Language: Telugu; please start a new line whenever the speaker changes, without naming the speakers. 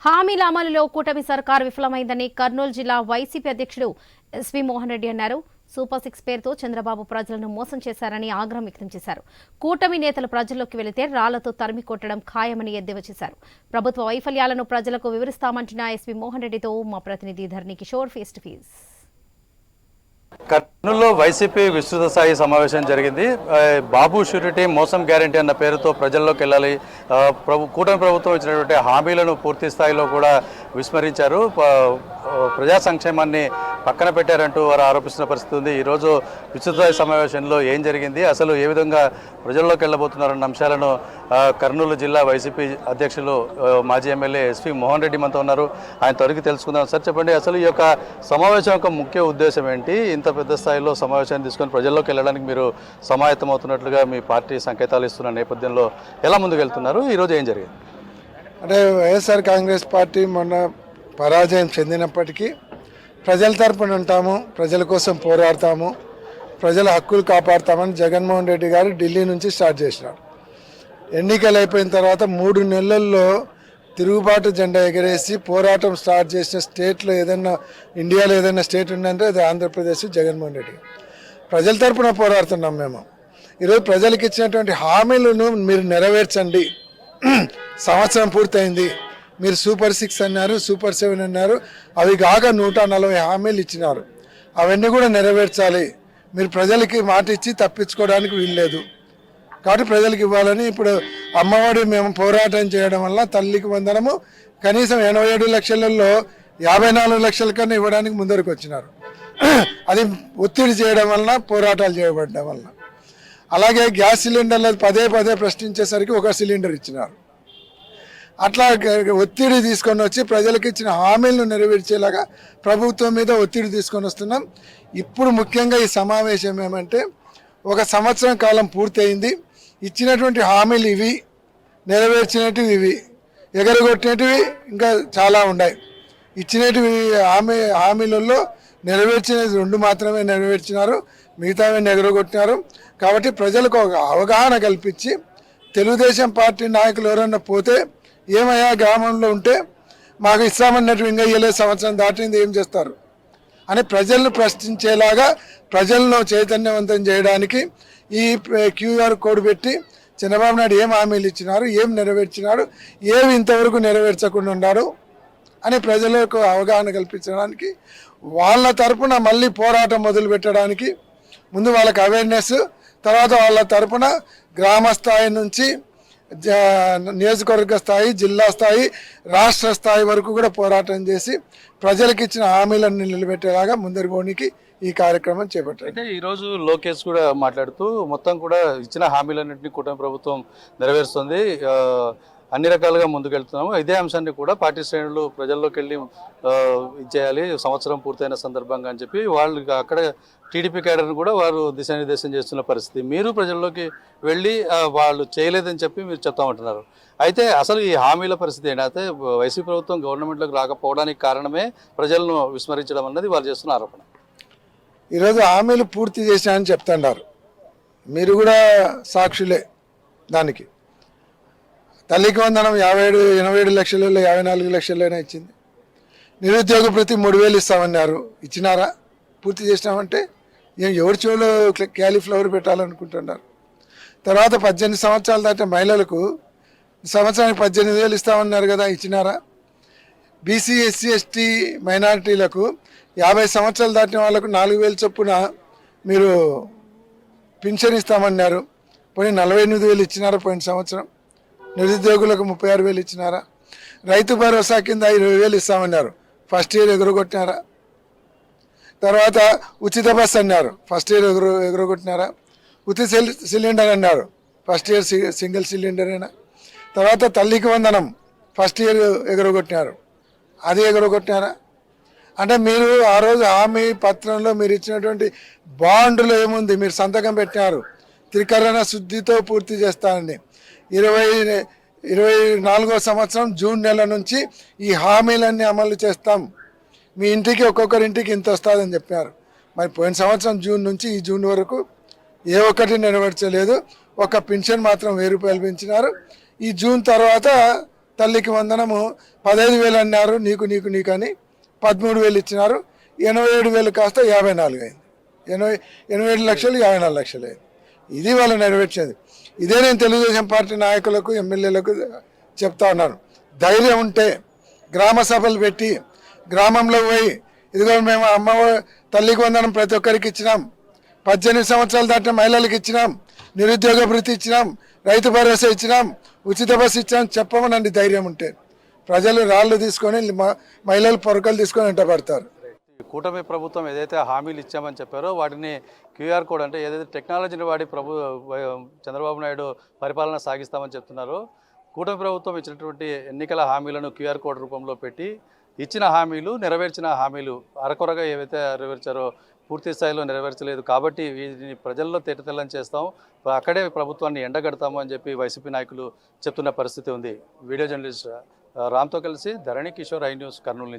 హామీల అమలులో కూటమి సర్కార్ విఫలమైందని కర్నూలు జిల్లా వైసీపీ అధ్యక్షుడు ఎస్వి మోహన్ రెడ్డి అన్నారు. సూపర్ 6 పేరుతో చంద్రబాబు ప్రజలను మోసం చేశారని ఆగ్రహం వ్యక్తం చేశారు. కూటమి నేతలు ప్రజల్లోకి వెళితే రాళ్లతో తరిమి కొట్టడం ఖాయమని ఎద్దేవా చేశారు. ప్రభుత్వ వైఫల్యాలను ప్రజలకు వివరిస్తామంటున్న ఎస్వి మోహన్ రెడ్డితో మా ప్రతినిధి ధర్ని కిషోర్ ఫేస్ టు ఫేస్.
కర్నూలులో వైసీపీ విస్తృత స్థాయి సమావేశం జరిగింది. బాబు షూరిటీ మోసం గ్యారంటీ అన్న పేరుతో ప్రజల్లోకి వెళ్ళాలి. కూటమి ప్రభుత్వం ఇచ్చినటువంటి హామీలను పూర్తి స్థాయిలో కూడా విస్మరించారు. ప్రజా సంక్షేమాన్ని పక్కన పెట్టారంటూ వారు ఆరోపిస్తున్న పరిస్థితి ఉంది. ఈరోజు విస్తృత స్థాయి సమావేశంలో ఏం జరిగింది, అసలు ఏ విధంగా ప్రజల్లోకి వెళ్ళబోతున్నారన్న అంశాలను కర్నూలు జిల్లా వైసీపీ అధ్యక్షులు మాజీ ఎమ్మెల్యే ఎస్వి మోహన్ రెడ్డి మనతో ఉన్నారు. ఆయన త్వరగా తెలుసుకుందాం. సార్ చెప్పండి, అసలు ఈ యొక్క సమావేశం యొక్క ముఖ్య ఉద్దేశం ఏంటి? ఇంత పెద్ద స్థాయిలో సమావేశాన్ని తీసుకొని ప్రజల్లోకి వెళ్ళడానికి మీరు సమాయత్తం అవుతున్నట్లుగా మీ పార్టీ సంకేతాలు ఇస్తున్న నేపథ్యంలో ఎలా ముందుకెళ్తున్నారు? ఈరోజు ఏం జరిగింది?
అంటే వైఎస్ఆర్ కాంగ్రెస్ పార్టీ మొన్న పరాజయం చెందినప్పటికీ ప్రజల తరపున ఉంటాము, ప్రజల కోసం పోరాడతాము, ప్రజల హక్కులు కాపాడుతామని జగన్మోహన్ రెడ్డి గారు ఢిల్లీ నుంచి స్టార్ట్ చేసినారు. ఎన్నికలు అయిపోయిన తర్వాత 3 నెలల్లో తిరుగుబాటు జెండా ఎగరేసి పోరాటం స్టార్ట్ చేసిన స్టేట్లో ఏదైనా ఇండియాలో ఏదైనా స్టేట్ ఉందంటే అది ఆంధ్రప్రదేశ్. జగన్మోహన్ రెడ్డి ప్రజల తరపున పోరాడుతున్నాం మేము. ఈరోజు ప్రజలకు ఇచ్చినటువంటి హామీలను మీరు నెరవేర్చండి. సంవత్సరం పూర్తయింది. మీరు సూపర్ 6 అన్నారు, సూపర్ 7 అన్నారు, అవి కాక 140 హామీలు ఇచ్చినారు. అవన్నీ కూడా నెరవేర్చాలి. మీరు ప్రజలకి మాట ఇచ్చి తప్పించుకోవడానికి వీల్లేదు. కాబట్టి ప్రజలకు ఇవ్వాలని ఇప్పుడు అమ్మఒడి మేము పోరాటం చేయడం వల్ల తల్లికి వందనము కనీసం 87 లక్షలలో 54 లక్షల కన్నా ఇవ్వడానికి ముందరకు వచ్చినారు. అది ఒత్తిడి చేయడం వలన, పోరాటాలు చేయబడడం వలన. అలాగే గ్యాస్ సిలిండర్లు పదే ప్రశ్నించేసరికి 1 సిలిండర్ ఇచ్చినారు. అట్లా ఒత్తిడి తీసుకొని వచ్చి ప్రజలకు ఇచ్చిన హామీలను నెరవేర్చేలాగా ప్రభుత్వం మీద ఒత్తిడి తీసుకొని వస్తున్నాం. ఇప్పుడు ముఖ్యంగా ఈ సమావేశం ఏమంటే 1 సంవత్సరం కాలం పూర్తయింది. ఇచ్చినటువంటి హామీలు ఇవి, నెరవేర్చినటివి ఇవి, ఎగరగొట్టినటివి ఇంకా చాలా ఉన్నాయి. ఇచ్చినటివి హామీలలో నెరవేర్చినది 2 మాత్రమే నెరవేర్చినారు, మిగతావి ఎగరగొట్టినారు. కాబట్టి ప్రజలకు ఒక అవగాహన కల్పించి తెలుగుదేశం పార్టీ నాయకులు ఎవరన్నా పోతే ఏమయ్యా గ్రామంలో ఉంటే మాకు ఇస్తామన్నట్టు ఇంకా ఇయ్యలేదు, సంవత్సరం దాటింది, ఏం చేస్తారు అని ప్రజలను ప్రశ్నించేలాగా ప్రజలను చైతన్యవంతం చేయడానికి ఈ QR కోడ్ పెట్టి చంద్రబాబు నాయుడు ఏం హామీలు ఇచ్చినారు, ఏం నెరవేర్చినారు, ఏమి ఇంతవరకు నెరవేర్చకుండా ఉన్నారు అని ప్రజలకు అవగాహన కల్పించడానికి, వాళ్ళ తరపున మళ్ళీ పోరాటం మొదలు పెట్టడానికి ముందు వాళ్ళకి అవేర్నెస్, తర్వాత వాళ్ళ తరపున గ్రామ స్థాయి నుంచి నియోజకవర్గ స్థాయి, జిల్లా స్థాయి, రాష్ట్ర స్థాయి వరకు కూడా పోరాటం చేసి ప్రజలకు ఇచ్చిన హామీలను నిలబెట్టేలాగా ముందరికి ఈ కార్యక్రమం చేపట్టారు.
అయితే ఈరోజు లోకేష్ కూడా మాట్లాడుతూ మొత్తం కూడా ఇచ్చిన హామీలన్నింటినీ కూటమి ప్రభుత్వం నెరవేరుస్తుంది, అన్ని రకాలుగా ముందుకెళ్తున్నాము. ఇదే అంశాన్ని కూడా పార్టీ శ్రేణులు ప్రజల్లోకి వెళ్ళి ఇచ్చేయాలి సంవత్సరం పూర్తయిన సందర్భంగా అని చెప్పి వాళ్ళు అక్కడ టీడీపీ క్యాడర్ని కూడా వారు దిశానిర్దేశం చేస్తున్న పరిస్థితి. మీరు ప్రజల్లోకి వెళ్ళి వాళ్ళు చేయలేదని చెప్పి మీరు చెప్తామంటున్నారు. అయితే అసలు ఈ హామీల పరిస్థితి ఏంటంటే వైసీపీ ప్రభుత్వం గవర్నమెంట్లోకి రాకపోవడానికి కారణమే ప్రజలను విస్మరించడం అన్నది వాళ్ళు చేస్తున్న ఆరోపణ.
ఈరోజు హామీలు పూర్తి చేశానని చెప్తున్నారు, మీరు కూడా సాక్షులే దానికి. తల్లికి వందనం 87 లక్షలలో 54 లక్షలైనా ఇచ్చింది. నిరుద్యోగ ప్రతి 3,000 ఇస్తామన్నారు, ఇచ్చినారా? పూర్తి చేసినామంటే ఎవరి చెవులో క్యాలీఫ్లవర్ పెట్టాలనుకుంటున్నారు. తర్వాత 18 సంవత్సరాలు దాటిన మహిళలకు సంవత్సరానికి 18,000 ఇస్తామన్నారు కదా, ఇచ్చినారా? బీసీ, ఎస్సీ, ఎస్టీ మైనారిటీలకు 50 సంవత్సరాలు దాటిన వాళ్ళకు 4,000 చొప్పున మీరు పింఛన్ ఇస్తామన్నారు. పోయి 48,000 ఇచ్చినారా పోయిన సంవత్సరం? నిరుద్యోగులకు 36,000 ఇచ్చినారా? రైతు భరోసా కింద 20,000 ఇస్తామన్నారు, ఫస్ట్ ఇయర్ ఎగురగొట్టినారా? తర్వాత ఉచిత బస్ అన్నారు, ఫస్ట్ ఇయర్ ఎగురగొట్టినారా? ఉచిత సిలిండర్ అన్నారు, ఫస్ట్ ఇయర్ సింగిల్ సిలిండర్ అయినా. తర్వాత తల్లికి వందనం ఫస్ట్ ఇయర్ ఎగురగొట్టినారు, అది ఎగురగొట్టినారా? అంటే మీరు ఆ రోజు హామీ పత్రంలో మీరు ఇచ్చినటువంటి బాండ్లో ఏముంది? మీరు సంతకం పెట్టినారు, త్రికరణ శుద్ధితో పూర్తి చేస్తానని. 2024వ సంవత్సరం జూన్ నెల నుంచి ఈ హామీలన్నీ అమలు చేస్తాం, మీ ఇంటికి ఒక్కొక్కరింటికి ఇంత వస్తుందని చెప్పారు. మరి పోయిన సంవత్సరం జూన్ నుంచి ఈ జూన్ వరకు ఏ ఒక్కటి నెరవేర్చలేదు. ఒక పెన్షన్ మాత్రం 1000 రూపాయలు పెంచినారు. ఈ జూన్ తర్వాత తల్లికి వందనము 15,000 అన్నారు, నీకు నీకు నీకు అని 13,000 ఇచ్చినారు. 87,000 కాస్త 54 అయింది. 87 లక్షలు 54 లక్షలు అయింది. ఇది వాళ్ళు నెరవేర్చేది. ఇదే నేను తెలుగుదేశం పార్టీ నాయకులకు ఎమ్మెల్యేలకు చెప్తా ఉన్నాను. ధైర్యం ఉంటే గ్రామ సభలు పెట్టి గ్రామంలో పోయి ఇదిగో మేము అమ్మ తల్లికి వందనం ప్రతి ఒక్కరికి ఇచ్చినాం, 18 సంవత్సరాలు దాటిన మహిళలకు ఇచ్చినాం, నిరుద్యోగ భృతి ఇచ్చినాం, రైతు భరోసా ఇచ్చినాం, ఉచిత బస్సు ఇచ్చినాం చెప్పమనండి. ధైర్యం ఉంటే ప్రజలు రాళ్ళు తీసుకొని మహిళలు పొరకలు తీసుకొని వెంటబడతారు.
కూటమి ప్రభుత్వం ఏదైతే హామీలు ఇచ్చామని చెప్పారో వాటిని క్యూఆర్ కోడ్ అంటే ఏదైతే టెక్నాలజీని వాడి చంద్రబాబు నాయుడు పరిపాలన సాగిస్తామని చెప్తున్నారో, కూటమి ప్రభుత్వం ఇచ్చినటువంటి ఎన్నికల హామీలను క్యూఆర్ కోడ్ రూపంలో పెట్టి ఇచ్చిన హామీలు నెరవేర్చిన హామీలు అరకొరగా ఏవైతే నెరవేర్చారో పూర్తి స్థాయిలో నెరవేర్చలేదు. కాబట్టి వీటిని ప్రజల్లో తేటతెల్లం చేస్తాం, అక్కడే ప్రభుత్వాన్ని ఎండగడతాము అని చెప్పి వైసీపీ నాయకులు చెప్తున్న పరిస్థితి ఉంది. వీడియో జర్నలిస్ట్ రామ్తో కలిసి ధరణి కిషోర్, ఐ న్యూస్, కర్నూలు నుంచి.